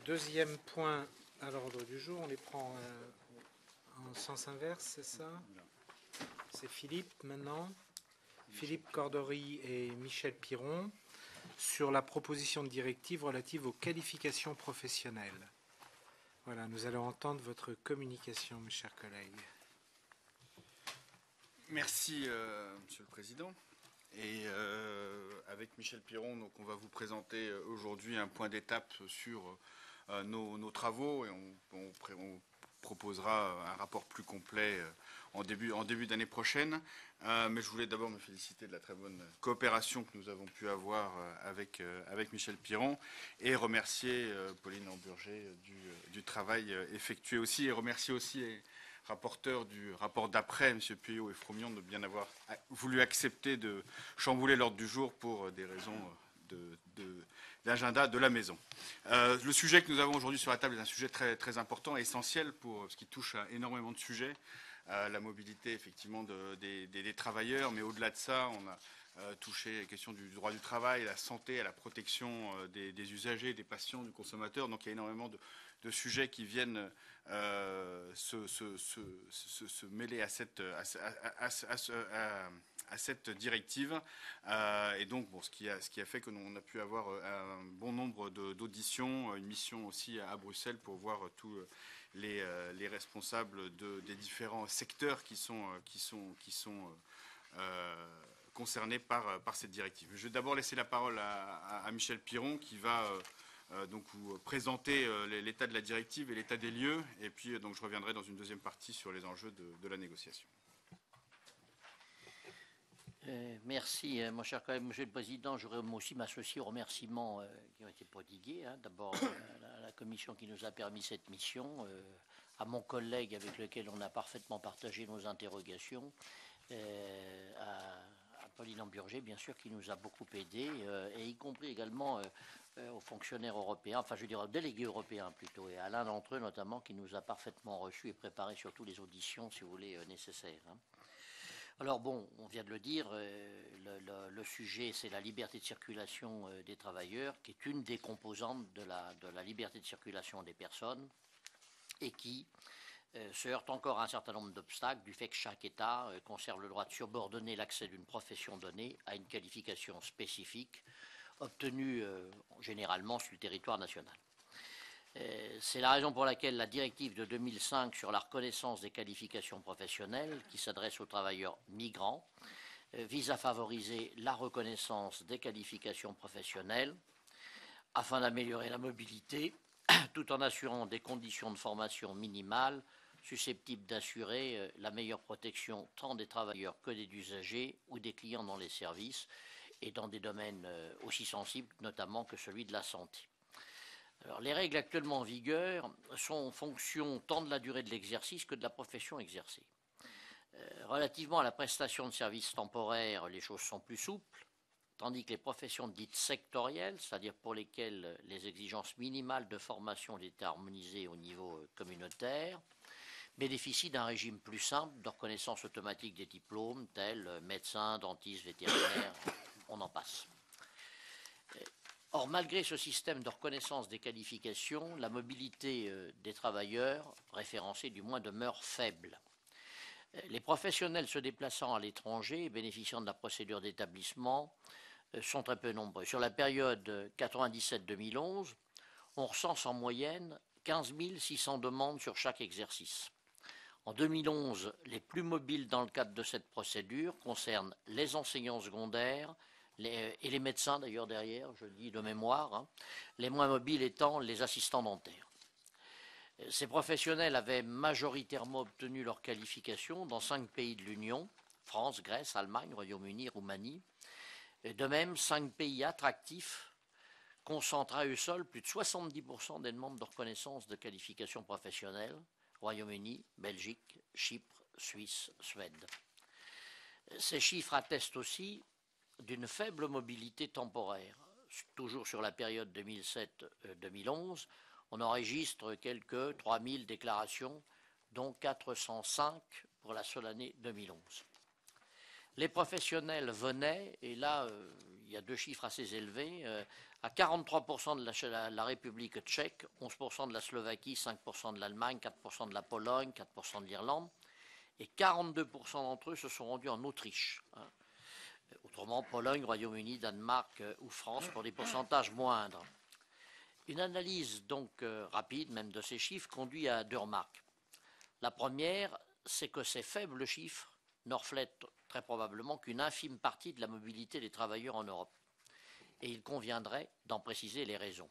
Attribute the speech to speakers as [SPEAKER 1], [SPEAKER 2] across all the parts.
[SPEAKER 1] Deuxième point à l'ordre du jour, on les prend en sens inverse, c'est ça? C'est Philippe maintenant. Philippe Cordery et Michel Piron sur la proposition de directive relative aux qualifications professionnelles. Voilà, nous allons entendre votre communication, mes chers collègues.
[SPEAKER 2] Merci, Monsieur le Président. Et avec Michel Piron, donc, on va vous présenter aujourd'hui un point d'étape sur nos travaux et on proposera un rapport plus complet en début d'année prochaine. Mais je voulais d'abord me féliciter de la très bonne coopération que nous avons pu avoir avec Michel Piron et remercier Pauline Lamburger du travail effectué aussi et remercier aussi les rapporteurs du rapport d'après, M. Pueyo et Fromion, de bien avoir voulu accepter de chambouler l'ordre du jour pour des raisons d'agenda de la maison. Le sujet que nous avons aujourd'hui sur la table est un sujet très, très important et essentiel pour ce qui touche à énormément de sujets. La mobilité, effectivement, des travailleurs, mais au-delà de ça, on a touché les questions du droit du travail, à la santé, à la protection des usagers, des patients, du consommateur. Donc il y a énormément de sujets qui viennent se mêler à cette directive. Et donc, bon, ce qui a fait qu'on a pu avoir un bon nombre d'auditions, une mission aussi à Bruxelles pour voir tous les responsables des différents secteurs qui sont concernés par cette directive. Je vais d'abord laisser la parole à Michel Piron qui va donc vous présenter l'état de la directive et l'état des lieux. Et puis donc je reviendrai dans une deuxième partie sur les enjeux de la négociation.
[SPEAKER 3] Merci, mon cher collègue, Monsieur le Président. Je voudrais aussi m'associer aux remerciements qui ont été prodigués. D'abord à la Commission qui nous a permis cette mission, à mon collègue avec lequel on a parfaitement partagé nos interrogations, à Pauline Lamburger, bien sûr, qui nous a beaucoup aidés, et y compris également aux fonctionnaires européens, enfin je veux dire aux délégués européens plutôt, et à l'un d'entre eux notamment qui nous a parfaitement reçus et préparé surtout les auditions, si vous voulez, nécessaires. Alors bon, on vient de le dire, le sujet c'est la liberté de circulation des travailleurs, qui est une des composantes de la liberté de circulation des personnes et qui se heurte encore à un certain nombre d'obstacles du fait que chaque État conserve le droit de subordonner l'accès d'une profession donnée à une qualification spécifique obtenue généralement sur le territoire national. C'est la raison pour laquelle la directive de 2005 sur la reconnaissance des qualifications professionnelles, qui s'adresse aux travailleurs migrants, vise à favoriser la reconnaissance des qualifications professionnelles afin d'améliorer la mobilité tout en assurant des conditions de formation minimales susceptibles d'assurer la meilleure protection tant des travailleurs que des usagers ou des clients dans les services et dans des domaines aussi sensibles notamment que celui de la santé. Alors, les règles actuellement en vigueur sont en fonction tant de la durée de l'exercice que de la profession exercée. Relativement à la prestation de services temporaires, les choses sont plus souples, tandis que les professions dites sectorielles, c'est-à-dire pour lesquelles les exigences minimales de formation étaient harmonisées au niveau communautaire, bénéficient d'un régime plus simple de reconnaissance automatique des diplômes, tels médecins, dentistes, vétérinaires, on en passe. Or, malgré ce système de reconnaissance des qualifications, la mobilité des travailleurs référencés du moins demeure faible. Les professionnels se déplaçant à l'étranger et bénéficiant de la procédure d'établissement sont très peu nombreux. Sur la période 97-2011, on recense en moyenne 15 600 demandes sur chaque exercice. En 2011, les plus mobiles dans le cadre de cette procédure concernent les enseignants secondaires et les médecins d'ailleurs derrière, je le dis de mémoire, les moins mobiles étant les assistants dentaires. Ces professionnels avaient majoritairement obtenu leur qualification dans 5 pays de l'Union, France, Grèce, Allemagne, Royaume-Uni, Roumanie. De même, 5 pays attractifs concentrent à eux seuls plus de 70% des demandes de reconnaissance de qualifications professionnelles, Royaume-Uni, Belgique, Chypre, Suisse, Suède. Ces chiffres attestent aussi d'une faible mobilité temporaire. Toujours sur la période 2007-2011, on enregistre quelques 3000 déclarations, dont 405 pour la seule année 2011. Les professionnels venaient, et là il y a 2 chiffres assez élevés, à 43% de la République tchèque, 11% de la Slovaquie, 5% de l'Allemagne, 4% de la Pologne, 4% de l'Irlande, et 42% d'entre eux se sont rendus en Autriche. Autrement, Pologne, Royaume-Uni, Danemark ou France pour des pourcentages moindres. Une analyse donc rapide, même de ces chiffres, conduit à 2 remarques. La première, c'est que ces faibles chiffres ne reflètent très probablement qu'une infime partie de la mobilité des travailleurs en Europe. Et il conviendrait d'en préciser les raisons.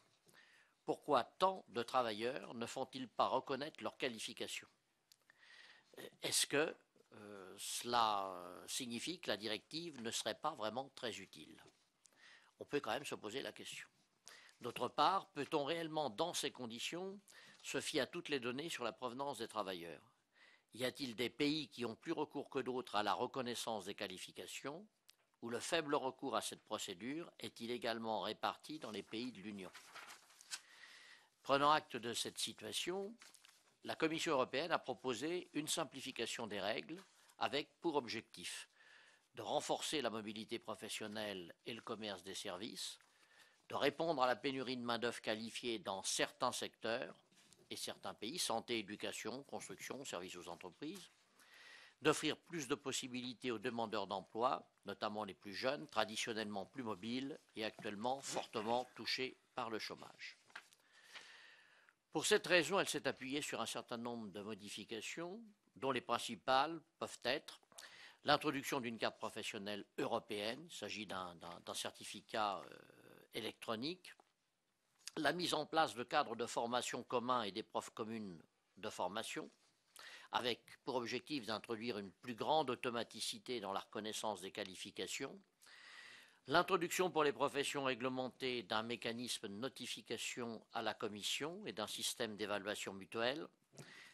[SPEAKER 3] Pourquoi tant de travailleurs ne font-ils pas reconnaître leur qualification? Est-ce que cela signifie que la directive ne serait pas vraiment très utile? On peut quand même se poser la question. D'autre part, peut-on réellement, dans ces conditions, se fier à toutes les données sur la provenance des travailleurs? Y a-t-il des pays qui ont plus recours que d'autres à la reconnaissance des qualifications, ou le faible recours à cette procédure est-il également réparti dans les pays de l'Union? Prenant acte de cette situation, la Commission européenne a proposé une simplification des règles avec pour objectif de renforcer la mobilité professionnelle et le commerce des services, de répondre à la pénurie de main-d'œuvre qualifiée dans certains secteurs et certains pays, santé, éducation, construction, services aux entreprises, d'offrir plus de possibilités aux demandeurs d'emploi, notamment les plus jeunes, traditionnellement plus mobiles et actuellement fortement touchés par le chômage. Pour cette raison, elle s'est appuyée sur un certain nombre de modifications, dont les principales peuvent être l'introduction d'une carte professionnelle européenne, il s'agit d'un certificat électronique, la mise en place de cadres de formation communs et d'épreuves communes de formation, avec pour objectif d'introduire une plus grande automaticité dans la reconnaissance des qualifications, l'introduction pour les professions réglementées d'un mécanisme de notification à la Commission et d'un système d'évaluation mutuelle.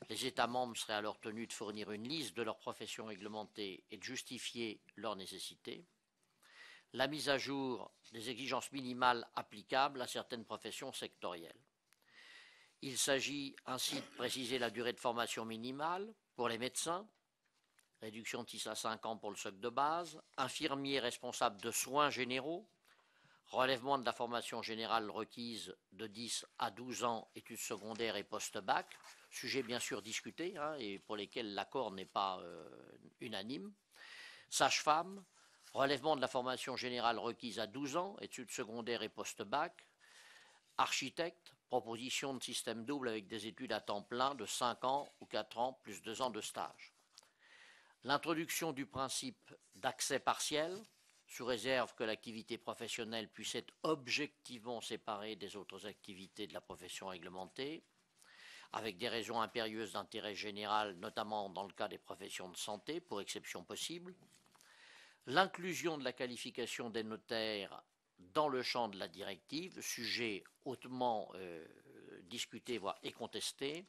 [SPEAKER 3] Les États membres seraient alors tenus de fournir une liste de leurs professions réglementées et de justifier leur nécessité. La mise à jour des exigences minimales applicables à certaines professions sectorielles. Il s'agit ainsi de préciser la durée de formation minimale pour les médecins, réduction de 6 à 5 ans pour le socle de base, infirmiers responsables de soins généraux, relèvement de la formation générale requise de 10 à 12 ans, études secondaires et post-bac, sujet bien sûr discuté et pour lesquels l'accord n'est pas unanime, sage-femme, relèvement de la formation générale requise à 12 ans, études secondaires et post-bac, architecte, proposition de système double avec des études à temps plein de 5 ans ou 4 ans plus 2 ans de stage. L'introduction du principe d'accès partiel, sous réserve que l'activité professionnelle puisse être objectivement séparée des autres activités de la profession réglementée, avec des raisons impérieuses d'intérêt général, notamment dans le cas des professions de santé, pour exception possible. L'inclusion de la qualification des notaires dans le champ de la directive, sujet hautement discuté, voire et contesté,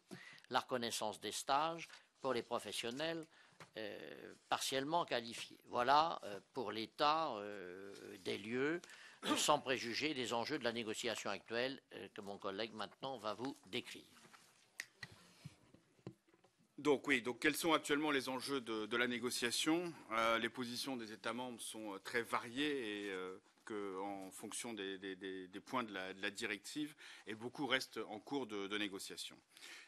[SPEAKER 3] la reconnaissance des stages pour les professionnels partiellement qualifiés. Voilà pour l'état des lieux, sans préjuger des enjeux de la négociation actuelle que mon collègue maintenant va vous décrire.
[SPEAKER 2] Donc oui, donc quels sont actuellement les enjeux de la négociation? Les positions des États membres sont très variées et en fonction des points de la directive, et beaucoup restent en cours de négociation.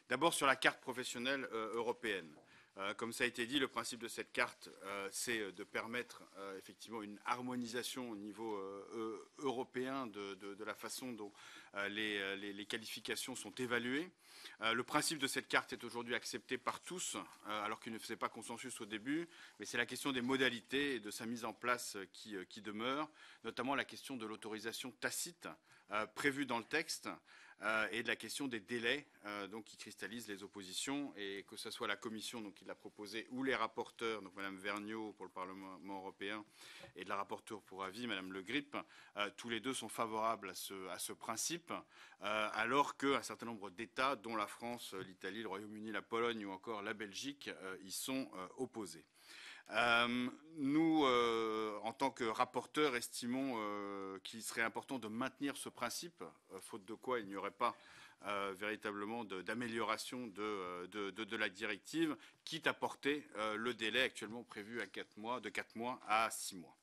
[SPEAKER 2] D'abord sur la carte professionnelle européenne. Comme ça a été dit, le principe de cette carte, c'est de permettre effectivement une harmonisation au niveau européen de la façon dont les qualifications sont évaluées. Le principe de cette carte est aujourd'hui accepté par tous, alors qu'il ne faisait pas consensus au début, mais c'est la question des modalités et de sa mise en place qui demeure, notamment la question de l'autorisation tacite prévue dans le texte, et de la question des délais donc, qui cristallisent les oppositions, et que ce soit la Commission donc, qui l'a proposé ou les rapporteurs, donc Mme Vergnaud pour le Parlement européen et de la rapporteure pour avis, Mme Le Grip, tous les deux sont favorables à ce principe, alors qu'un certain nombre d'États, dont la France, l'Italie, le Royaume-Uni, la Pologne ou encore la Belgique, y sont opposés. Nous, en tant que rapporteurs, estimons qu'il serait important de maintenir ce principe, faute de quoi il n'y aurait pas véritablement d'amélioration de la directive, quitte à porter le délai actuellement prévu à 4 mois, de 4 mois à 6 mois.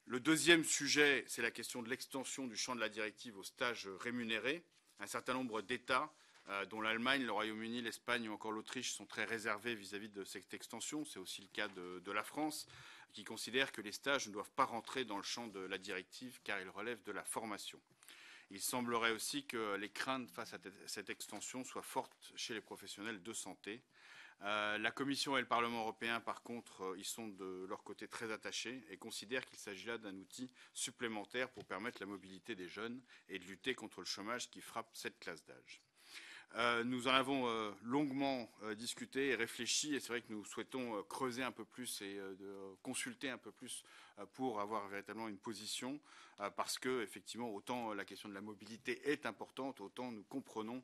[SPEAKER 2] Le deuxième sujet, c'est la question de l'extension du champ de la directive aux stages rémunérés. Un certain nombre d'États, dont l'Allemagne, le Royaume-Uni, l'Espagne ou encore l'Autriche, sont très réservés vis-à-vis de cette extension. C'est aussi le cas de la France, qui considère que les stages ne doivent pas rentrer dans le champ de la directive car ils relèvent de la formation. Il semblerait aussi que les craintes face à cette extension soient fortes chez les professionnels de santé. La Commission et le Parlement européen, par contre, y sont de leur côté très attachés et considèrent qu'il s'agit là d'un outil supplémentaire pour permettre la mobilité des jeunes et de lutter contre le chômage qui frappe cette classe d'âge. Nous en avons longuement discuté et réfléchi, et c'est vrai que nous souhaitons creuser un peu plus et consulter un peu plus pour avoir véritablement une position, parce que effectivement, autant la question de la mobilité est importante, autant nous comprenons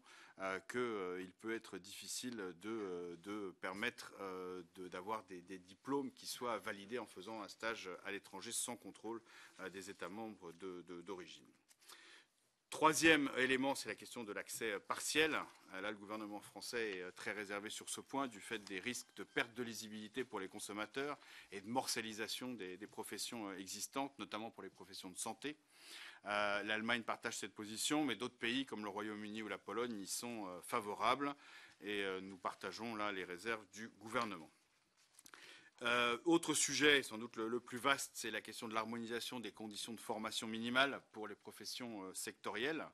[SPEAKER 2] qu'il peut être difficile de permettre d'avoir des diplômes qui soient validés en faisant un stage à l'étranger sans contrôle des États membres d'origine. Troisième élément, c'est la question de l'accès partiel. Là, le gouvernement français est très réservé sur ce point du fait des risques de perte de lisibilité pour les consommateurs et de morcélisation des professions existantes, notamment pour les professions de santé. L'Allemagne partage cette position, mais d'autres pays comme le Royaume-Uni ou la Pologne y sont favorables et nous partageons là les réserves du gouvernement. Autre sujet, sans doute le plus vaste, c'est la question de l'harmonisation des conditions de formation minimale pour les professions sectorielles.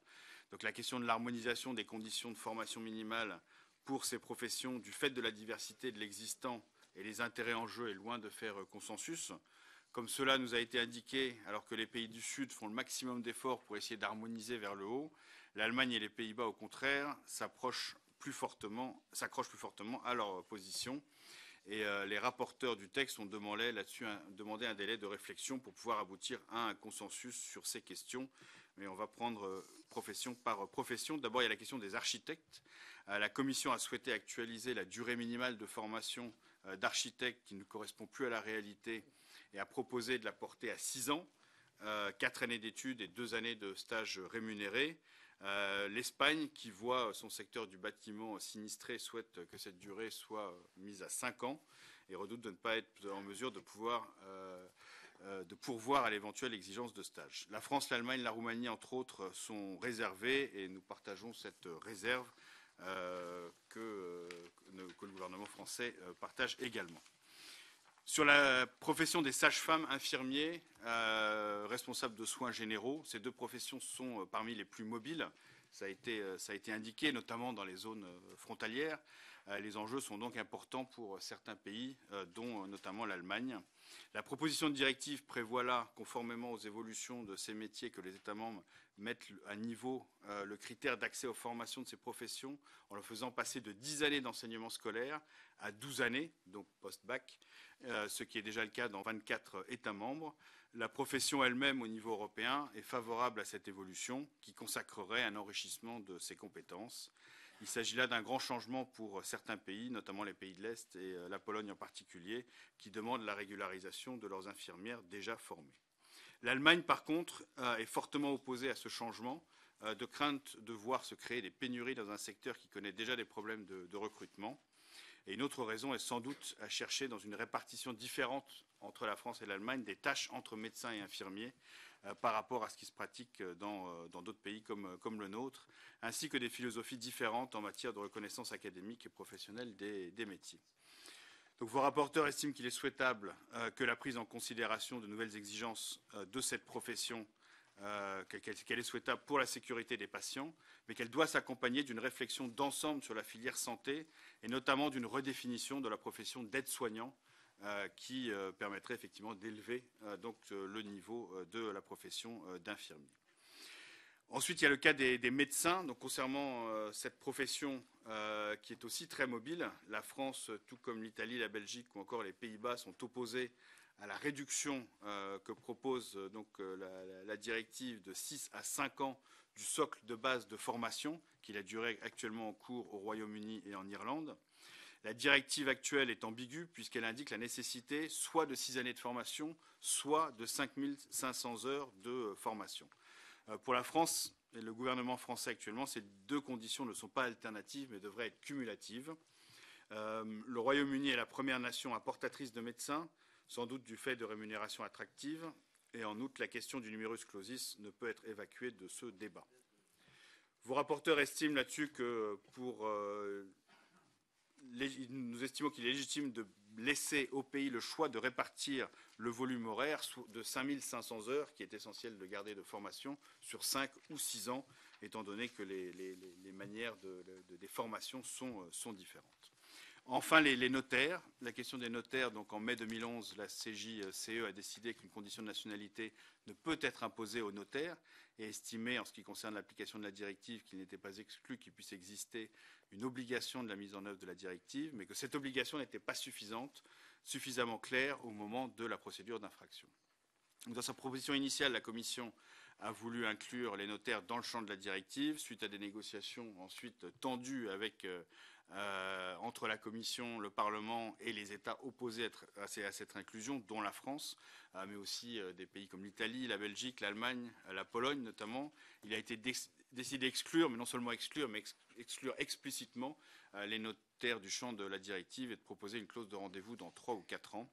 [SPEAKER 2] Donc la question de l'harmonisation des conditions de formation minimale pour ces professions, du fait de la diversité de l'existant et les intérêts en jeu, est loin de faire consensus. Comme cela nous a été indiqué, alors que les pays du Sud font le maximum d'efforts pour essayer d'harmoniser vers le haut, l'Allemagne et les Pays-Bas, au contraire, s'accrochent plus fortement à leur position. Et les rapporteurs du texte ont demandé là-dessus un délai de réflexion pour pouvoir aboutir à un consensus sur ces questions. Mais on va prendre profession par profession. D'abord, il y a la question des architectes. La Commission a souhaité actualiser la durée minimale de formation d'architectes qui ne correspond plus à la réalité et a proposé de la porter à 6 ans, 4 années d'études et 2 années de stage rémunérés. L'Espagne, qui voit son secteur du bâtiment sinistré, souhaite que cette durée soit mise à 5 ans et redoute de ne pas être en mesure de pourvoir à l'éventuelle exigence de stage. La France, l'Allemagne, la Roumanie, entre autres, sont réservés et nous partageons cette réserve que le gouvernement français partage également. Sur la profession des sages-femmes, infirmiers, responsables de soins généraux, ces deux professions sont parmi les plus mobiles. Ça a été indiqué, notamment dans les zones frontalières. Les enjeux sont donc importants pour certains pays, dont notamment l'Allemagne. La proposition de directive prévoit là, conformément aux évolutions de ces métiers, que les États membres mettent à niveau le critère d'accès aux formations de ces professions en le faisant passer de 10 années d'enseignement scolaire à 12 années, donc post-bac, ce qui est déjà le cas dans 24 États membres. La profession elle-même, au niveau européen, est favorable à cette évolution qui consacrerait un enrichissement de ses compétences. Il s'agit là d'un grand changement pour certains pays, notamment les pays de l'Est et la Pologne en particulier, qui demandent la régularisation de leurs infirmières déjà formées. L'Allemagne, par contre, est fortement opposée à ce changement, de crainte de voir se créer des pénuries dans un secteur qui connaît déjà des problèmes de recrutement. Et une autre raison est sans doute à chercher dans une répartition différente entre la France et l'Allemagne des tâches entre médecins et infirmiers par rapport à ce qui se pratique dans d'autres pays comme le nôtre, ainsi que des philosophies différentes en matière de reconnaissance académique et professionnelle des métiers. Donc, vos rapporteurs estiment qu'il est souhaitable que la prise en considération de nouvelles exigences de cette profession qu'elle est souhaitable pour la sécurité des patients, mais qu'elle doit s'accompagner d'une réflexion d'ensemble sur la filière santé et notamment d'une redéfinition de la profession d'aide-soignant qui permettrait effectivement d'élever donc le niveau de la profession d'infirmier. Ensuite, il y a le cas des médecins. Donc, concernant cette profession qui est aussi très mobile, la France, tout comme l'Italie, la Belgique ou encore les Pays-Bas, sont opposés à la réduction que propose donc la directive de 6 à 5 ans du socle de base de formation, qui est la durée actuellement en cours au Royaume-Uni et en Irlande. La directive actuelle est ambiguë puisqu'elle indique la nécessité soit de 6 années de formation, soit de 5 500 heures de formation. Pour la France et le gouvernement français actuellement, ces deux conditions ne sont pas alternatives mais devraient être cumulatives. Le Royaume-Uni est la première nation importatrice de médecins, sans doute du fait de rémunérations attractives. Et en outre, la question du numerus clausus ne peut être évacuée de ce débat. Vos rapporteurs estiment là-dessus que nous estimons qu'il est légitime de laisser au pays le choix de répartir le volume horaire de 5500 heures, qui est essentiel de garder de formation, sur 5 ou 6 ans, étant donné que les manières des formations sont différentes. Enfin, les notaires. La question des notaires, donc en mai 2011, la CJCE a décidé qu'une condition de nationalité ne peut être imposée aux notaires et estimé, en ce qui concerne l'application de la directive, qu'il n'était pas exclu qu'il puisse exister une obligation de la mise en œuvre de la directive, mais que cette obligation n'était pas suffisamment claire au moment de la procédure d'infraction. Dans sa proposition initiale, la Commission a voulu inclure les notaires dans le champ de la directive, suite à des négociations ensuite tendues entre la Commission, le Parlement et les États opposés à cette inclusion, dont la France, mais aussi des pays comme l'Italie, la Belgique, l'Allemagne, la Pologne notamment. Il a été décidé d'exclure, mais non seulement exclure, mais exclure explicitement les notaires du champ de la directive et de proposer une clause de rendez-vous dans 3 ou 4 ans.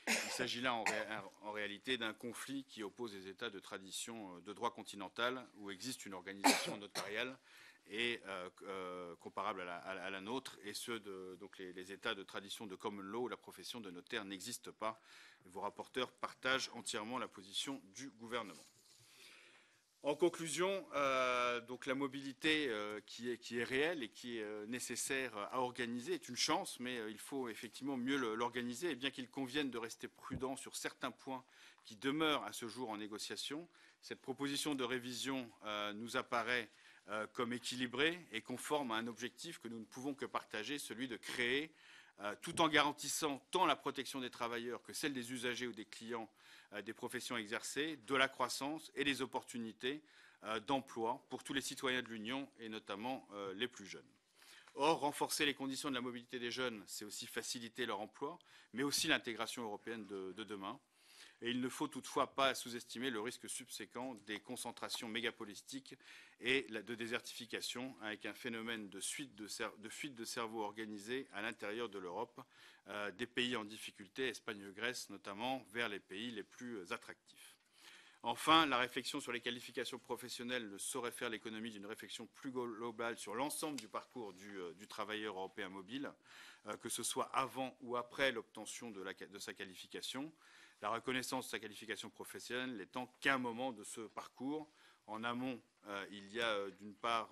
[SPEAKER 2] Il s'agit là en réalité d'un conflit qui oppose les États de tradition de droit continental où existe une organisation notariale et comparable à la nôtre, et donc les États de tradition de common law où la profession de notaire n'existe pas. Vos rapporteurs partagent entièrement la position du gouvernement. En conclusion, donc la mobilité qui est réelle et qui est nécessaire à organiser est une chance, mais il faut effectivement mieux l'organiser. Et bien qu'il convienne de rester prudent sur certains points qui demeurent à ce jour en négociation, cette proposition de révision nous apparaît comme équilibrée et conforme à un objectif que nous ne pouvons que partager, celui de créer, tout en garantissant tant la protection des travailleurs que celle des usagers ou des clients des professions exercées, de la croissance et des opportunités d'emploi pour tous les citoyens de l'Union et notamment les plus jeunes. Or, renforcer les conditions de la mobilité des jeunes, c'est aussi faciliter leur emploi, mais aussi l'intégration européenne de demain. Et il ne faut toutefois pas sous-estimer le risque subséquent des concentrations mégapolistiques et de désertification, avec un phénomène de fuite de cerveau organisée à l'intérieur de l'Europe, des pays en difficulté, Espagne et Grèce notamment, vers les pays les plus attractifs. Enfin, la réflexion sur les qualifications professionnelles ne saurait faire l'économie d'une réflexion plus globale sur l'ensemble du parcours du travailleur européen mobile, que ce soit avant ou après l'obtention de sa qualification. La reconnaissance de sa qualification professionnelle n'étant qu'un moment de ce parcours. En amont, il y a d'une part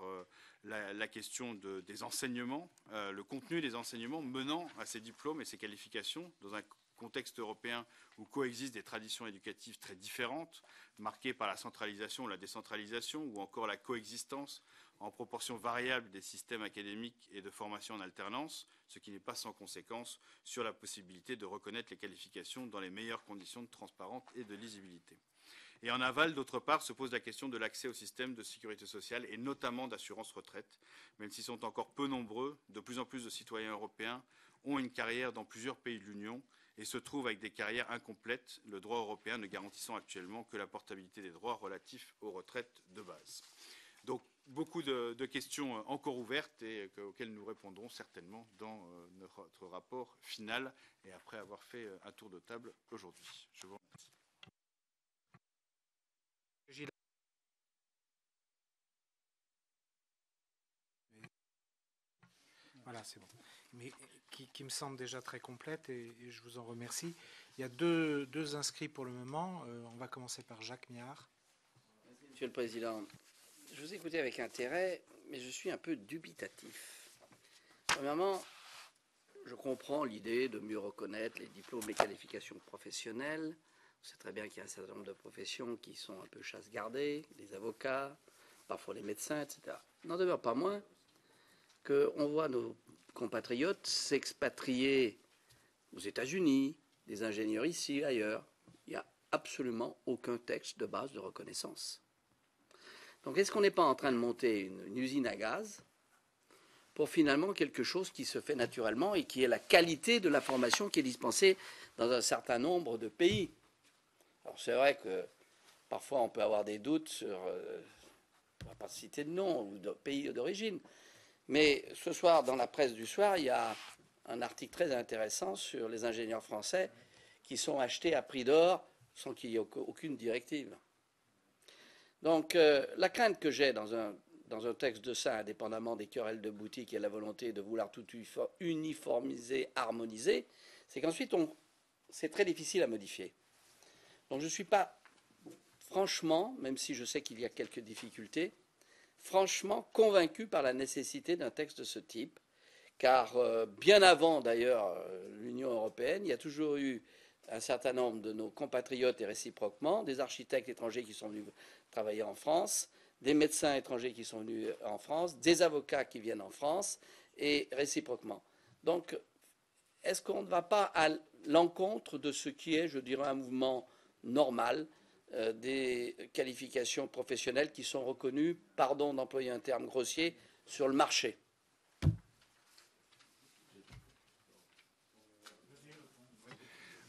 [SPEAKER 2] la question des enseignements, le contenu des enseignements menant à ces diplômes et ces qualifications dans un contexte européen où coexistent des traditions éducatives très différentes, marquées par la centralisation ou la décentralisation, ou encore la coexistence en proportion variable des systèmes académiques et de formation en alternance, ce qui n'est pas sans conséquence sur la possibilité de reconnaître les qualifications dans les meilleures conditions de transparence et de lisibilité. Et en aval, d'autre part, se pose la question de l'accès au système de sécurité sociale et notamment d'assurance retraite. Même s'ils sont encore peu nombreux, de plus en plus de citoyens européens ont une carrière dans plusieurs pays de l'Union et se trouvent avec des carrières incomplètes, le droit européen ne garantissant actuellement que la portabilité des droits relatifs aux retraites de base. Donc, beaucoup de questions encore ouvertes et auxquelles nous répondrons certainement dans notre rapport final et après avoir fait un tour de table aujourd'hui. Je vous remercie.
[SPEAKER 1] Voilà, c'est bon. Mais qui me semble déjà très complète et je vous en remercie. Il y a deux inscrits pour le moment. On va commencer par Jacques Miard.
[SPEAKER 4] Monsieur le Président, je vous ai écouté avec intérêt, mais je suis un peu dubitatif. Premièrement, je comprends l'idée de mieux reconnaître les diplômes et qualifications professionnelles. On sait très bien qu'il y a un certain nombre de professions qui sont un peu chasse-gardées, les avocats, parfois les médecins, etc. N'en demeure pas moins qu'on voit nos compatriotes s'expatrier aux États-Unis, des ingénieurs ici, ailleurs. Il n'y a absolument aucun texte de base de reconnaissance. Donc est-ce qu'on n'est pas en train de monter une usine à gaz pour finalement quelque chose qui se fait naturellement et qui est la qualité de la formation qui est dispensée dans un certain nombre de pays? Alors c'est vrai que parfois on peut avoir des doutes sur, on ne va pas citer de nom ou de pays d'origine, mais ce soir dans la presse du soir, il y a un article très intéressant sur les ingénieurs français qui sont achetés à prix d'or sans qu'il y ait aucune directive. Donc la crainte que j'ai dans un texte de ça, indépendamment des querelles de boutique et la volonté de vouloir tout uniformiser, harmoniser, c'est qu'ensuite c'est très difficile à modifier. Donc je ne suis pas franchement, même si je sais qu'il y a quelques difficultés, franchement convaincu par la nécessité d'un texte de ce type, car bien avant d'ailleurs l'Union européenne, il y a toujours eu un certain nombre de nos compatriotes et réciproquement, des architectes étrangers qui sont venus travailler en France, des médecins étrangers qui sont venus en France, des avocats qui viennent en France, et réciproquement. Donc, est-ce qu'on ne va pas à l'encontre de ce qui est, je dirais, un mouvement normal des qualifications professionnelles qui sont reconnues, pardon d'employer un terme grossier, sur le marché?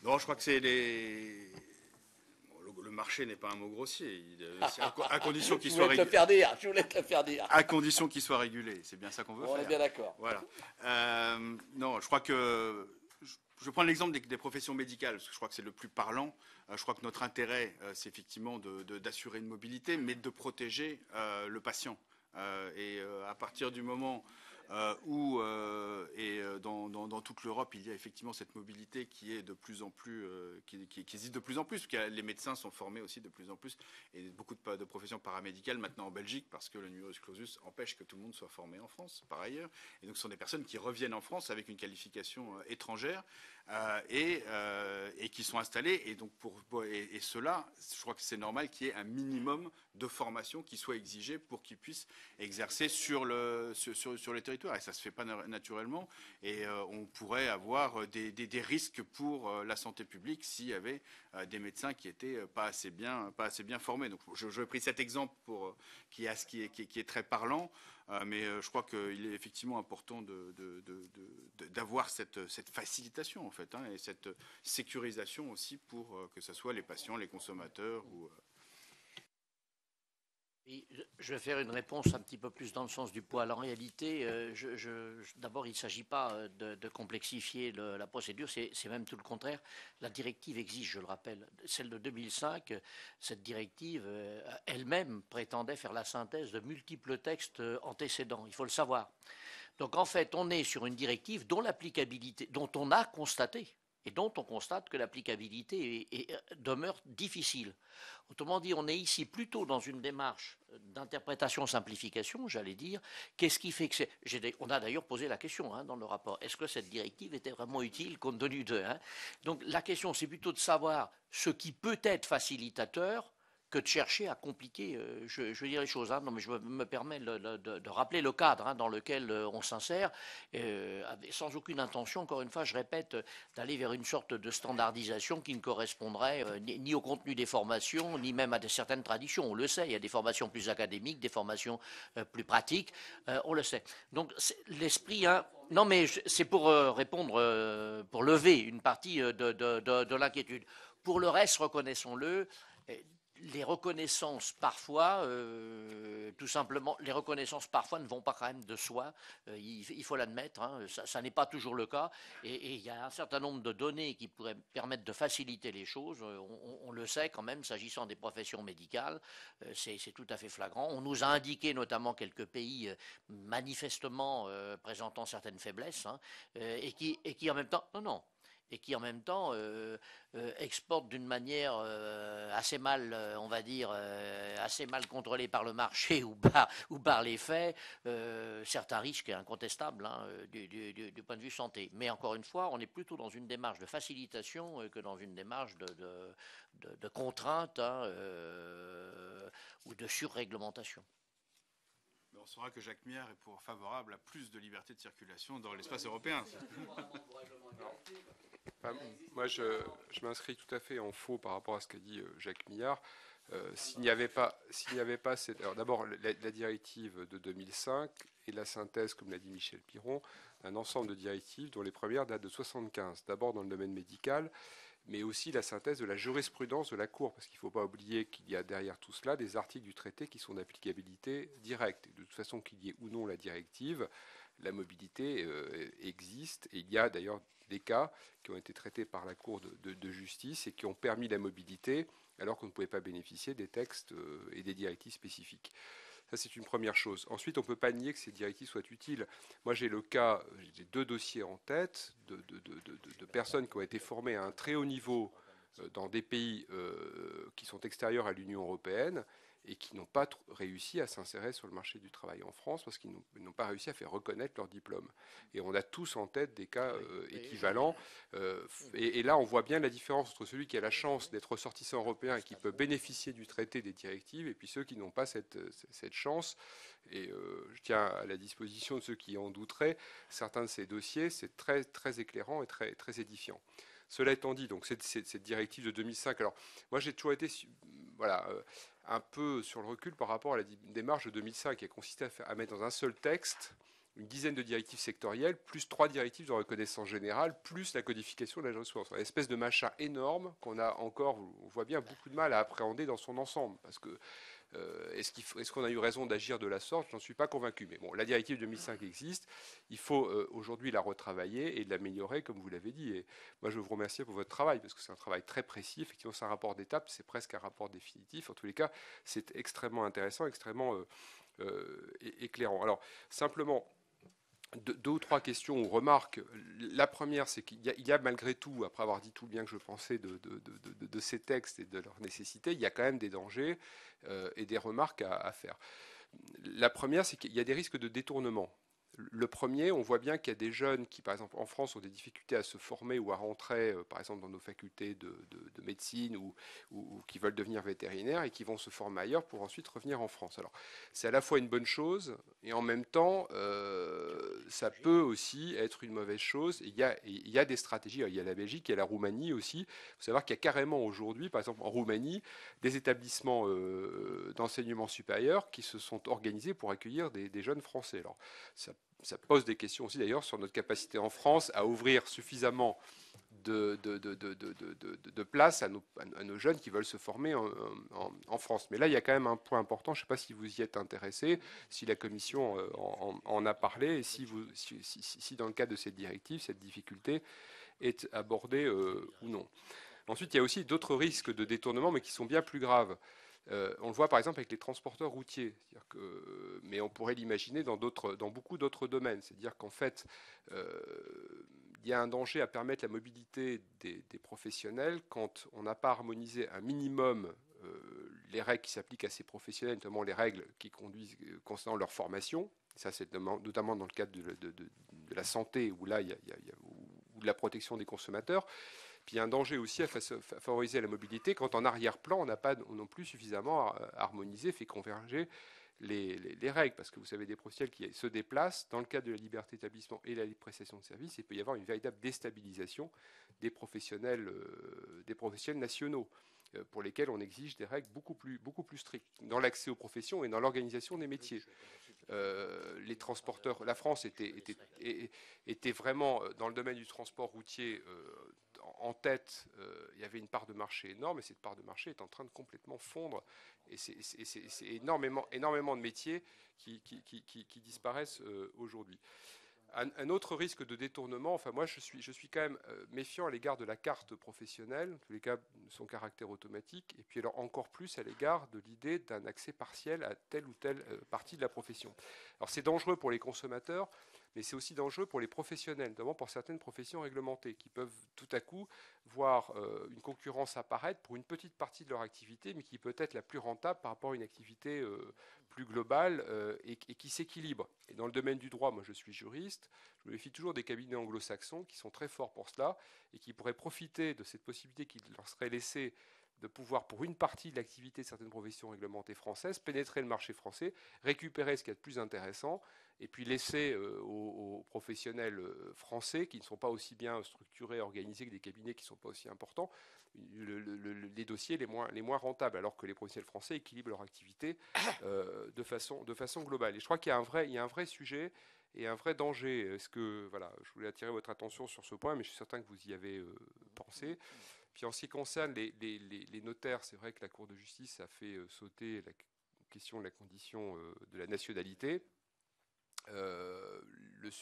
[SPEAKER 2] Non, je crois que c'est les... Le marché n'est pas un mot grossier, à condition qu'il soit régulé.
[SPEAKER 4] Je voulais te le faire dire.
[SPEAKER 2] À condition qu'il soit régulé, c'est bien ça qu'on veut faire.
[SPEAKER 4] On est bien d'accord.
[SPEAKER 2] Voilà. Non, je crois que... Je prends l'exemple des professions médicales, parce que je crois que c'est le plus parlant. Je crois que notre intérêt, c'est effectivement d'assurer une mobilité, mais de protéger le patient. Et à partir du moment où, dans toute l'Europe, il y a effectivement cette mobilité qui est de plus en plus, qui existe de plus en plus, parce que les médecins sont formés aussi de plus en plus, et beaucoup de professions paramédicales maintenant en Belgique, parce que le numerus clausus empêche que tout le monde soit formé en France, par ailleurs. Et donc ce sont des personnes qui reviennent en France avec une qualification étrangère, et qui sont installés. Et donc et cela, je crois que c'est normal qu'il y ait un minimum de formation qui soit exigé pour qu'ils puissent exercer sur les territoires. Et ça se fait pas naturellement. Et on pourrait avoir des risques pour la santé publique s'il y avait des médecins qui étaient pas assez bien formés. Donc je pris cet exemple qui est très parlant. Mais je crois qu'il est effectivement important d'avoir cette facilitation en fait, et cette sécurisation aussi pour que ce soit les patients, les consommateurs ou
[SPEAKER 3] Je vais faire une réponse un petit peu plus dans le sens du poil. En réalité, d'abord, il ne s'agit pas de complexifier la procédure, c'est même tout le contraire. La directive existe, je le rappelle. Celle de 2005, cette directive elle-même prétendait faire la synthèse de multiples textes antécédents, il faut le savoir. Donc en fait, on est sur une directive dont l'applicabilité, dont on a constaté, et dont on constate que l'applicabilité demeure difficile. Autrement dit, on est ici plutôt dans une démarche d'interprétation-simplification, j'allais dire. Qu'est-ce qui fait que c'est... On a d'ailleurs posé la question dans le rapport. Est-ce que cette directive était vraiment utile compte tenu de... Donc la question, c'est plutôt de savoir ce qui peut être facilitateur que de chercher à compliquer, je veux dire les choses. Non, mais je me permets de rappeler le cadre dans lequel on s'insère, sans aucune intention, encore une fois, je répète, d'aller vers une sorte de standardisation qui ne correspondrait ni au contenu des formations, ni même à certaines traditions. On le sait, il y a des formations plus académiques, des formations plus pratiques, on le sait. Donc l'esprit... non, mais c'est pour répondre, pour lever une partie de l'inquiétude. Pour le reste, reconnaissons-le, les reconnaissances parfois, tout simplement, les reconnaissances parfois ne vont pas quand même de soi. Il faut l'admettre, ça n'est pas toujours le cas. Et il y a un certain nombre de données qui pourraient permettre de faciliter les choses. On le sait quand même, s'agissant des professions médicales, c'est tout à fait flagrant. On nous a indiqué notamment quelques pays manifestement présentant certaines faiblesses, et qui en même temps, et qui en même temps exportent d'une manière assez mal, on va dire, assez mal contrôlée par le marché ou par les faits, certains risques incontestables du point de vue santé. Mais encore une fois, on est plutôt dans une démarche de facilitation que dans une démarche de contrainte ou de surréglementation.
[SPEAKER 2] On saura que Jacques Miard est favorable à plus de liberté de circulation dans l'espace européen.
[SPEAKER 5] Moi, je m'inscris tout à fait en faux par rapport à ce qu'a dit Jacques Miard. S'il n'y avait pas cette... Alors d'abord, la directive de 2005 et la synthèse, comme l'a dit Michel Piron, d'un ensemble de directives dont les premières datent de 1975. D'abord dans le domaine médical, mais aussi la synthèse de la jurisprudence de la Cour, parce qu'il ne faut pas oublier qu'il y a derrière tout cela des articles du traité qui sont d'applicabilité directe. Et de toute façon, qu'il y ait ou non la directive, la mobilité existe. Et il y a d'ailleurs des cas qui ont été traités par la Cour de justice et qui ont permis la mobilité alors qu'on ne pouvait pas bénéficier des textes et des directives spécifiques. Ça, c'est une première chose. Ensuite, on ne peut pas nier que ces directives soient utiles. Moi, j'ai deux dossiers en tête de personnes qui ont été formées à un très haut niveau dans des pays qui sont extérieurs à l'Union européenne et qui n'ont pas réussi à s'insérer sur le marché du travail en France parce qu'ils n'ont pas réussi à faire reconnaître leur diplôme. Et on a tous en tête des cas équivalents. Et là, on voit bien la différence entre celui qui a la chance d'être ressortissant européen et qui peut bénéficier du traité des directives, et puis ceux qui n'ont pas cette chance. Et je tiens à la disposition de ceux qui en douteraient. Certains de ces dossiers, c'est très, très éclairant et très, très édifiant. Cela étant dit, donc cette directive de 2005, alors moi j'ai toujours été un peu sur le recul par rapport à la démarche de 2005 qui a consisté à mettre dans un seul texte une dizaine de directives sectorielles, plus 3 directives de reconnaissance générale, plus la codification de la jurisprudence. Une espèce de machin énorme qu'on a encore, on voit bien, beaucoup de mal à appréhender dans son ensemble. Parce que est-ce qu'on a eu raison d'agir de la sorte? J'en suis pas convaincu. Mais bon, la directive 2005 existe. Il faut aujourd'hui la retravailler et l'améliorer, comme vous l'avez dit. Et moi, je veux vous remercier pour votre travail, parce que c'est un travail très précis. Effectivement, c'est un rapport d'étape, c'est presque un rapport définitif. En tous les cas, c'est extrêmement intéressant, extrêmement éclairant. Alors, simplement, deux ou trois questions ou remarques. La première, c'est qu'il y a malgré tout, après avoir dit tout le bien que je pensais de ces textes et de leur nécessité, il y a quand même des dangers et des remarques à faire. La première, c'est qu'il y a des risques de détournement. Le premier, on voit bien qu'il y a des jeunes qui, par exemple, en France, ont des difficultés à se former ou à rentrer, par exemple, dans nos facultés de médecine ou qui veulent devenir vétérinaires et qui vont se former ailleurs pour ensuite revenir en France. Alors, c'est à la fois une bonne chose et en même temps, ça peut aussi être une mauvaise chose. Il y a des stratégies. Il y a la Belgique, il y a la Roumanie aussi. Il faut savoir qu'il y a carrément aujourd'hui, par exemple, en Roumanie, des établissements d'enseignement supérieur qui se sont organisés pour accueillir des jeunes Français. Alors, ça pose des questions aussi d'ailleurs sur notre capacité en France à ouvrir suffisamment de place à nos jeunes qui veulent se former en France. Mais là, il y a quand même un point important. Je ne sais pas si vous y êtes intéressé, si la Commission en a parlé, et si dans le cadre de cette directive, cette difficulté est abordée ou non. Ensuite, il y a aussi d'autres risques de détournement, mais qui sont bien plus graves. On le voit par exemple avec les transporteurs routiers, mais on pourrait l'imaginer dans beaucoup d'autres domaines. C'est-à-dire qu'en fait, il y a un danger à permettre la mobilité des professionnels quand on n'a pas harmonisé un minimum les règles qui s'appliquent à ces professionnels, notamment les règles qui conduisent concernant leur formation. Ça, c'est notamment dans le cadre de la santé, où là, il y a ou de la protection des consommateurs. Puis il y a un danger aussi à favoriser la mobilité quand en arrière-plan, on n'a pas non plus suffisamment harmonisé, fait converger les règles. Parce que vous savez, des professionnels qui se déplacent dans le cadre de la liberté d'établissement et la prestation de services, il peut y avoir une véritable déstabilisation des professionnels nationaux pour lesquels on exige des règles beaucoup plus strictes dans l'accès aux professions et dans l'organisation des métiers. Les transporteurs, la France était vraiment dans le domaine du transport routier en tête. Il y avait une part de marché énorme, et cette part de marché est en train de complètement fondre. Et c'est énormément de métiers qui disparaissent aujourd'hui. Un autre risque de détournement, enfin moi je suis quand même méfiant à l'égard de la carte professionnelle, en tous les cas son caractère automatique, et puis alors encore plus à l'égard de l'idée d'un accès partiel à telle ou telle partie de la profession. Alors c'est dangereux pour les consommateurs, mais c'est aussi dangereux pour les professionnels, notamment pour certaines professions réglementées, qui peuvent tout à coup voir une concurrence apparaître pour une petite partie de leur activité, mais qui peut être la plus rentable par rapport à une activité plus globale et qui s'équilibre. Et dans le domaine du droit, moi je suis juriste, je me méfie toujours des cabinets anglo-saxons qui sont très forts pour cela et qui pourraient profiter de cette possibilité qui leur serait laissée de pouvoir, pour une partie de l'activité de certaines professions réglementées françaises, pénétrer le marché français, récupérer ce qu'il y a de plus intéressant, et puis laisser aux professionnels français, qui ne sont pas aussi bien structurés et organisés que des cabinets qui ne sont pas aussi importants, les dossiers les moins rentables, alors que les professionnels français équilibrent leur activité de façon globale. Et je crois qu'il y a un vrai sujet et un vrai danger. Je voulais attirer votre attention sur ce point, mais je suis certain que vous y avez pensé. Puis en ce qui concerne les notaires, c'est vrai que la Cour de justice a fait sauter la question de la condition de la nationalité.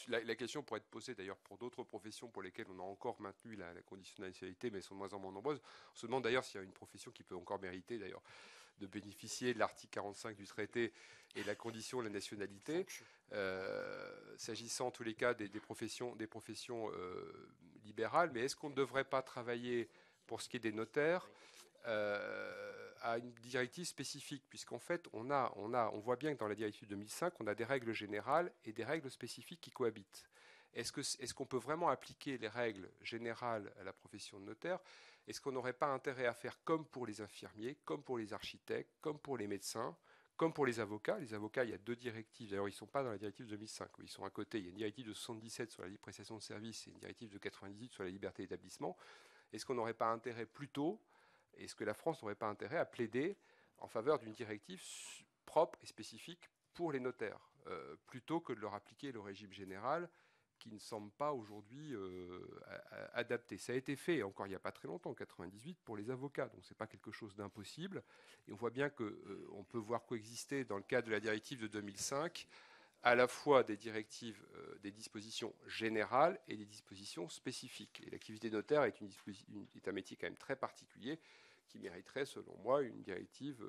[SPEAKER 5] la question pourrait être posée d'ailleurs pour d'autres professions pour lesquelles on a encore maintenu la conditionnalité, mais elles sont de moins en moins nombreuses. On se demande d'ailleurs s'il y a une profession qui peut encore mériter d'ailleurs de bénéficier de l'article 45 du traité et de la condition de la nationalité. S'agissant en tous les cas des professions libérales, mais est-ce qu'on ne devrait pas travailler, pour ce qui est des notaires, à une directive spécifique, puisqu'en fait, on voit bien que dans la directive 2005, on a des règles générales et des règles spécifiques qui cohabitent. Est-ce qu'on peut vraiment appliquer les règles générales à la profession de notaire? Est-ce qu'on n'aurait pas intérêt à faire comme pour les infirmiers, comme pour les architectes, comme pour les médecins, comme pour les avocats? Les avocats, il y a 2 directives. D'ailleurs, ils ne sont pas dans la directive 2005. Ils sont à côté. Il y a une directive de 77 sur la libre prestation de services et une directive de 98 sur la liberté d'établissement. Est-ce qu'on n'aurait pas intérêt plutôt, est-ce que la France n'aurait pas intérêt à plaider en faveur d'une directive propre et spécifique pour les notaires, plutôt que de leur appliquer le régime général qui ne semble pas aujourd'hui adapté? Ça a été fait encore il n'y a pas très longtemps, en 98, pour les avocats, donc ce n'est pas quelque chose d'impossible. Et on voit bien qu'on peut voir coexister dans le cadre de la directive de 2005 à la fois des directives, des dispositions générales et des dispositions spécifiques. Et l'activité notaire est un métier quand même très particulier qui mériterait, selon moi, une directive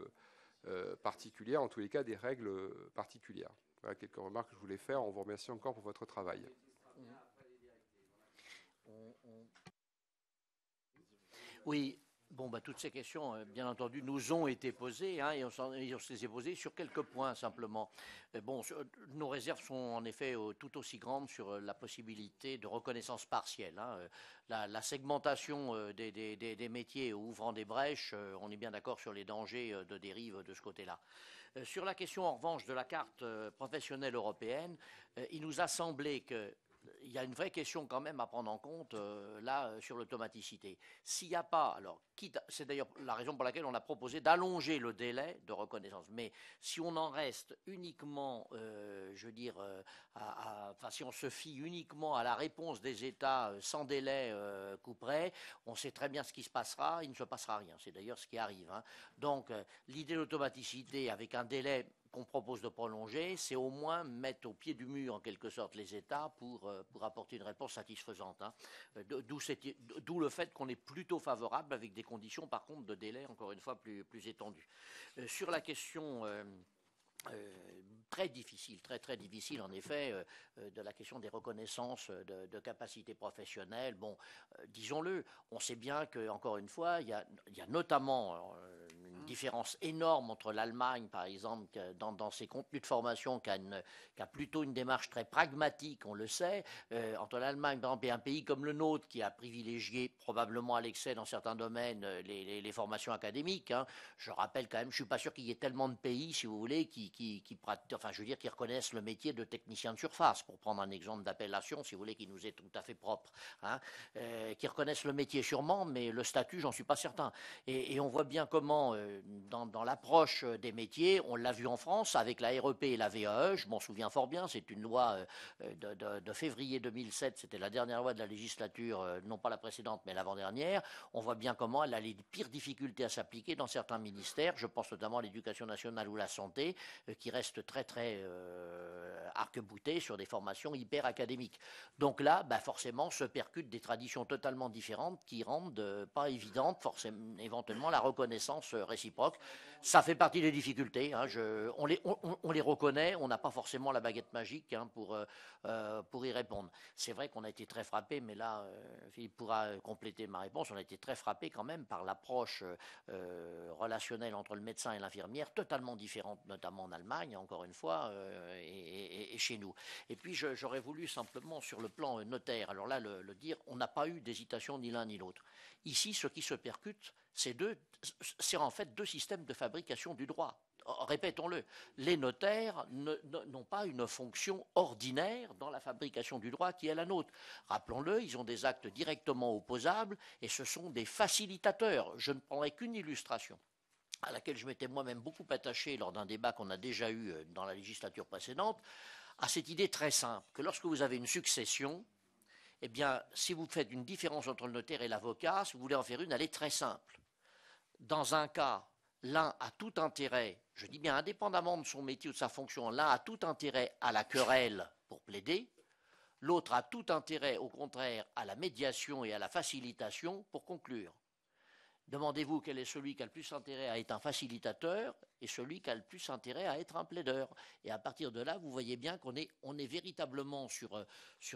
[SPEAKER 5] particulière, en tous les cas des règles particulières. Voilà quelques remarques que je voulais faire. On vous remercie encore pour votre travail.
[SPEAKER 3] Oui. Bon, toutes ces questions, bien entendu, nous ont été posées, et on se les est posées sur quelques points simplement. Nos réserves sont en effet tout aussi grandes sur la possibilité de reconnaissance partielle. La segmentation des métiers ouvrant des brèches, on est bien d'accord sur les dangers de dérive de ce côté-là. Sur la question, en revanche, de la carte professionnelle européenne, il nous a semblé que il y a une vraie question quand même à prendre en compte sur l'automaticité. S'il n'y a pas, alors c'est d'ailleurs la raison pour laquelle on a proposé d'allonger le délai de reconnaissance. Mais si on en reste uniquement, si on se fie uniquement à la réponse des États sans délai couperet, on sait très bien ce qui se passera. Il ne se passera rien. C'est d'ailleurs ce qui arrive. Donc l'idée de l'automaticité avec un délai qu'on propose de prolonger, c'est au moins mettre au pied du mur, en quelque sorte, les États pour apporter une réponse satisfaisante. D'où le fait qu'on est plutôt favorable, avec des conditions, par contre, de délai, encore une fois, plus étendues. Sur la question très difficile, très difficile, en effet, de la question des reconnaissances de capacités professionnelles, disons-le, on sait bien qu'encore une fois, il y a notamment une différence énorme entre l'Allemagne, par exemple, dans ses contenus de formation, qui a plutôt une démarche très pragmatique, on le sait, entre l'Allemagne, par exemple, et un pays comme le nôtre, qui a privilégié probablement à l'excès dans certains domaines les formations académiques. Je rappelle quand même, je ne suis pas sûr qu'il y ait tellement de pays, si vous voulez, qui reconnaissent le métier de technicien de surface, pour prendre un exemple d'appellation, si vous voulez, qui nous est tout à fait propre. Qui reconnaissent le métier sûrement, mais le statut, j'en suis pas certain. Et on voit bien comment, dans l'approche des métiers, on l'a vu en France avec la REP et la VAE, je m'en souviens fort bien, c'est une loi de février 2007, c'était la dernière loi de la législature, non pas la précédente, mais l'avant-dernière. On voit bien comment elle a les pires difficultés à s'appliquer dans certains ministères, je pense notamment à l'éducation nationale ou la santé, qui restent très arc-boutés sur des formations hyper académiques. Donc là, forcément, se percutent des traditions totalement différentes qui rendent pas évidente, forcément, éventuellement, la reconnaissance réciproque. Ça fait partie des difficultés. On les reconnaît, on n'a pas forcément la baguette magique pour y répondre. C'est vrai qu'on a été très frappé, mais là, Philippe pourra compléter ma réponse, on a été très frappé quand même par l'approche relationnelle entre le médecin et l'infirmière, totalement différente, notamment en Allemagne, encore une fois, et chez nous. Et puis, j'aurais voulu simplement, sur le plan notaire, alors là, le dire, on n'a pas eu d'hésitation ni l'un ni l'autre. Ici, ce qui se percute, c'est en fait 2 systèmes de fabrication du droit. Répétons-le, les notaires n'ont pas une fonction ordinaire dans la fabrication du droit qui est la nôtre. Rappelons-le, ils ont des actes directement opposables et ce sont des facilitateurs. Je ne prendrai qu'une illustration à laquelle je m'étais moi-même beaucoup attaché lors d'un débat qu'on a déjà eu dans la législature précédente, à cette idée très simple que lorsque vous avez une succession, eh bien, si vous faites une différence entre le notaire et l'avocat, si vous voulez en faire une, elle est très simple. Dans un cas, l'un a tout intérêt, je dis bien indépendamment de son métier ou de sa fonction, l'un a tout intérêt à la querelle pour plaider, L'autre a tout intérêt, au contraire, à la médiation et à la facilitation pour conclure. Demandez-vous quel est celui qui a le plus intérêt à être un facilitateur et celui qui a le plus intérêt à être un plaideur. Et à partir de là, vous voyez bien qu'on est véritablement sur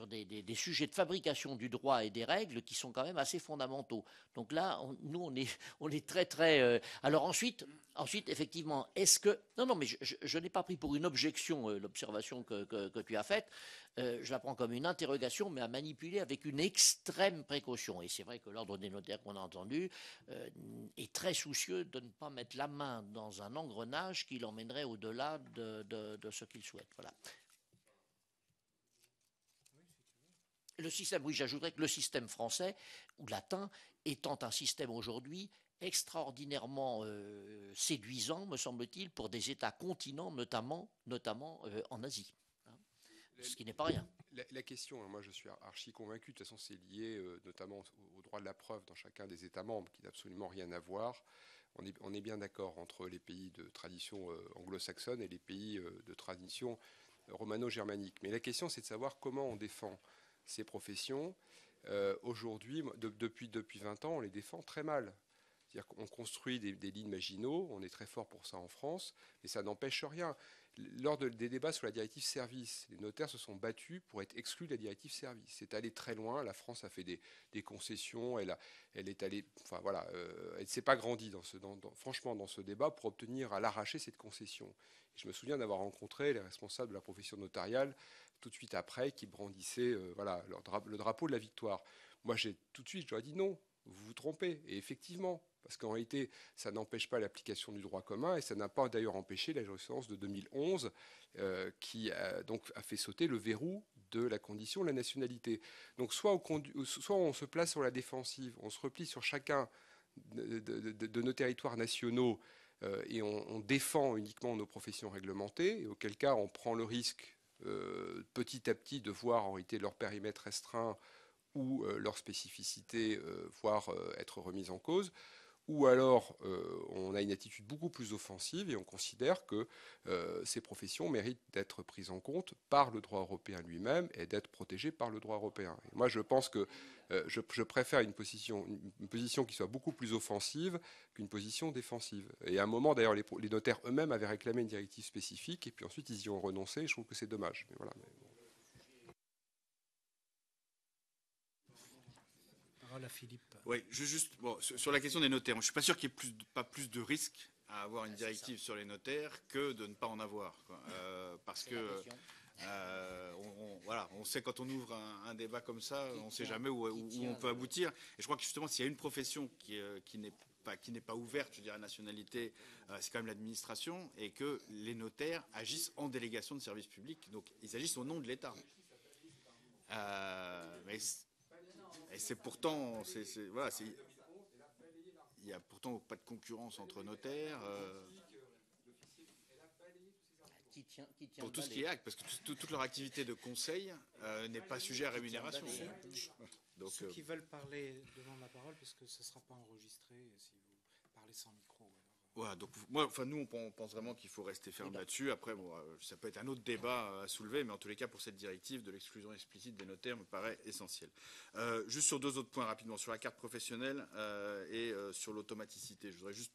[SPEAKER 3] des sujets de fabrication du droit et des règles qui sont quand même assez fondamentaux. Donc là, nous, on est très, très... Alors ensuite, effectivement, est-ce que... Non, mais je n'ai pas pris pour une objection l'observation que tu as faite. Je la prends comme une interrogation, mais à manipuler avec une extrême précaution. Et c'est vrai que l'ordre des notaires qu'on a entendu est très soucieux de ne pas mettre la main dans un engrenage qui l'emmènerait au-delà de ce qu'il souhaite. Voilà. Le système, oui, j'ajouterais que le système français ou latin étant un système aujourd'hui extraordinairement séduisant, me semble-t-il, pour des États continents, notamment en Asie. Ce qui n'est pas rien.
[SPEAKER 5] La question, moi je suis archi convaincu, de toute façon c'est lié notamment au droit de la preuve dans chacun des États membres qui n'a absolument rien à voir. On est bien d'accord entre les pays de tradition anglo-saxonne et les pays de tradition romano-germanique. Mais la question c'est de savoir comment on défend ces professions. Aujourd'hui, depuis 20 ans, on les défend très mal. C'est-à-dire qu'on construit des lignes maginaux, on est très fort pour ça en France, mais ça n'empêche rien. Lors des débats sur la directive service, les notaires se sont battus pour être exclus de la directive service. C'est allé très loin. La France a fait des concessions. Elle est allée, enfin voilà, elle ne s'est pas grandie franchement dans ce débat pour obtenir à l'arraché cette concession. Et je me souviens d'avoir rencontré les responsables de la profession notariale tout de suite après qui brandissaient le drapeau de la victoire. Moi, tout de suite, je leur ai dit non. Vous vous trompez. Et effectivement, parce qu'en réalité, ça n'empêche pas l'application du droit commun et ça n'a pas d'ailleurs empêché la jurisprudence de 2011 qui a fait sauter le verrou de la condition de la nationalité. Donc soit on se place sur la défensive, on se replie sur chacun de nos territoires nationaux et on défend uniquement nos professions réglementées, et auquel cas on prend le risque petit à petit de voir en réalité leur périmètre restreint ou leur spécificité voire être remise en cause, ou alors on a une attitude beaucoup plus offensive et on considère que ces professions méritent d'être prises en compte par le droit européen lui-même et d'être protégées par le droit européen. Et moi je pense que je préfère une position qui soit beaucoup plus offensive qu'une position défensive. Et à un moment d'ailleurs les notaires eux-mêmes avaient réclamé une directive spécifique et puis ensuite ils y ont renoncé, et je trouve que c'est dommage. Mais voilà.
[SPEAKER 1] À Philippe.
[SPEAKER 2] Oui, sur la question des notaires, je ne suis pas sûr qu'il n'y ait pas plus de risques à avoir une directive sur les notaires que de ne pas en avoir. Parce que on sait quand on ouvre un débat comme ça, on ne sait jamais où on peut aboutir. Et je crois que justement, s'il y a une profession qui n'est pas ouverte, je dirais, à la nationalité, c'est quand même l'administration, et que les notaires agissent en délégation de service public. Donc, ils agissent au nom de l'État. Et c'est pourtant, il n'y a pourtant pas de concurrence entre notaires pour tout ce qui est acte, parce que toute leur activité de conseil n'est pas sujet à rémunération.
[SPEAKER 1] Donc, ceux qui veulent parler demandent la parole, parce que ce ne sera pas enregistré si vous parlez sans micro.
[SPEAKER 2] Voilà, donc nous on pense vraiment qu'il faut rester ferme là-dessus. Après, ça peut être un autre débat à soulever, mais en tous les cas, pour cette directive de l'exclusion explicite des notaires me paraît essentiel. Juste sur deux autres points rapidement, sur la carte professionnelle et sur l'automaticité. Je voudrais juste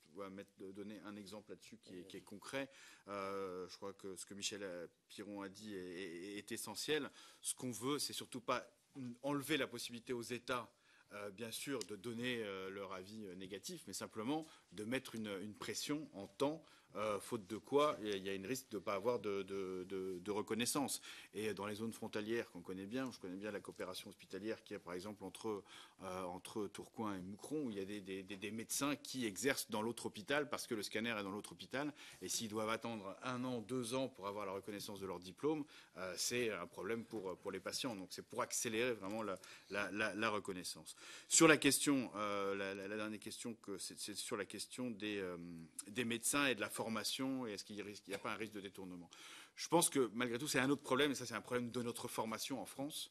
[SPEAKER 2] donner un exemple là-dessus qui est concret. Je crois que ce que Michel Piron a dit est essentiel. Ce qu'on veut, c'est surtout pas enlever la possibilité aux États bien sûr de donner leur avis négatif, mais simplement de mettre une pression en temps, faute de quoi il y a une risque de ne pas avoir de reconnaissance. Et dans les zones frontalières qu'on connaît bien, je connais bien la coopération hospitalière qui est par exemple entre Tourcoing et Moucron, où il y a des médecins qui exercent dans l'autre hôpital parce que le scanner est dans l'autre hôpital, et s'ils doivent attendre 1 an, 2 ans pour avoir la reconnaissance de leur diplôme, c'est un problème pour les patients. Donc c'est pour accélérer vraiment la reconnaissance. Sur la question, la dernière question, c'est sur la question des médecins et de la formation, et est-ce qu'il n'y a pas un risque de détournement? Je pense que malgré tout, c'est un autre problème, et ça c'est un problème de notre formation en France,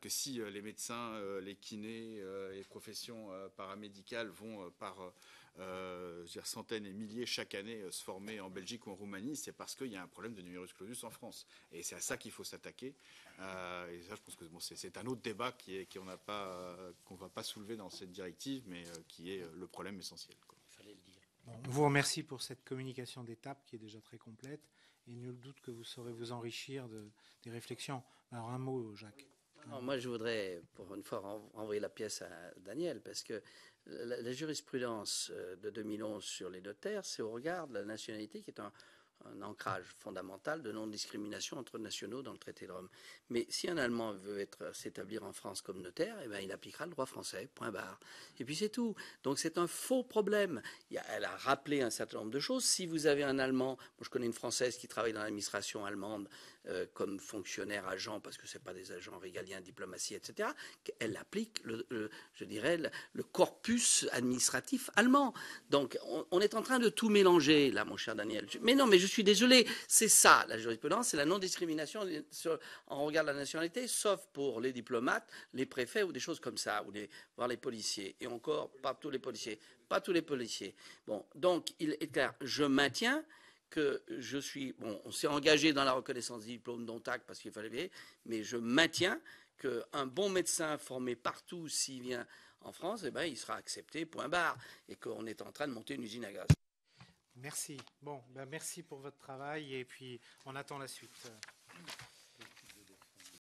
[SPEAKER 2] que si les médecins, les kinés, les professions paramédicales vont par je veux dire, centaines et milliers chaque année se former en Belgique ou en Roumanie, c'est parce qu'il y a un problème de numerus clausus en France. Et c'est à ça qu'il faut s'attaquer. Et ça, je pense que bon, c'est un autre débat qu'on ne va pas soulever dans cette directive, mais qui est le problème essentiel, quoi.
[SPEAKER 3] Il fallait le dire.
[SPEAKER 1] Bon, on vous remercie pour cette communication d'étape qui est déjà très complète. Et nul doute que vous saurez vous enrichir des réflexions. Alors un mot, Jacques.
[SPEAKER 4] Non, moi, je voudrais, pour une fois, renvoyer la pièce à Daniel, parce que la jurisprudence de 2011 sur les notaires, c'est au regard de la nationalité qui est un ancrage fondamental de non-discrimination entre nationaux dans le traité de Rome. Mais si un Allemand veut s'établir en France comme notaire, eh bien, il appliquera le droit français, point barre. Et puis c'est tout. Donc c'est un faux problème. Elle a rappelé un certain nombre de choses. Si vous avez un Allemand, moi je connais une Française qui travaille dans l'administration allemande comme fonctionnaire agent, parce que ce n'est pas des agents régaliens, diplomatie, etc., elle applique, je dirais, le corpus administratif allemand. Donc on est en train de tout mélanger, là, mon cher Daniel. Mais non, mais je suis désolé, c'est ça, la jurisprudence, c'est la non-discrimination en regard de la nationalité, sauf pour les diplomates, les préfets ou des choses comme ça, ou voire les policiers. Et encore, pas tous les policiers. Pas tous les policiers. Bon, donc, il est clair, je maintiens que je suis... Bon, on s'est engagé dans la reconnaissance des diplômes d'ONTAC parce qu'il fallait payer, mais je maintiens qu'un bon médecin formé partout, s'il vient en France, eh ben, il sera accepté, point barre, et qu'on est en train de monter une usine à gaz.
[SPEAKER 1] Merci. Bon, ben merci pour votre travail et puis on attend la suite.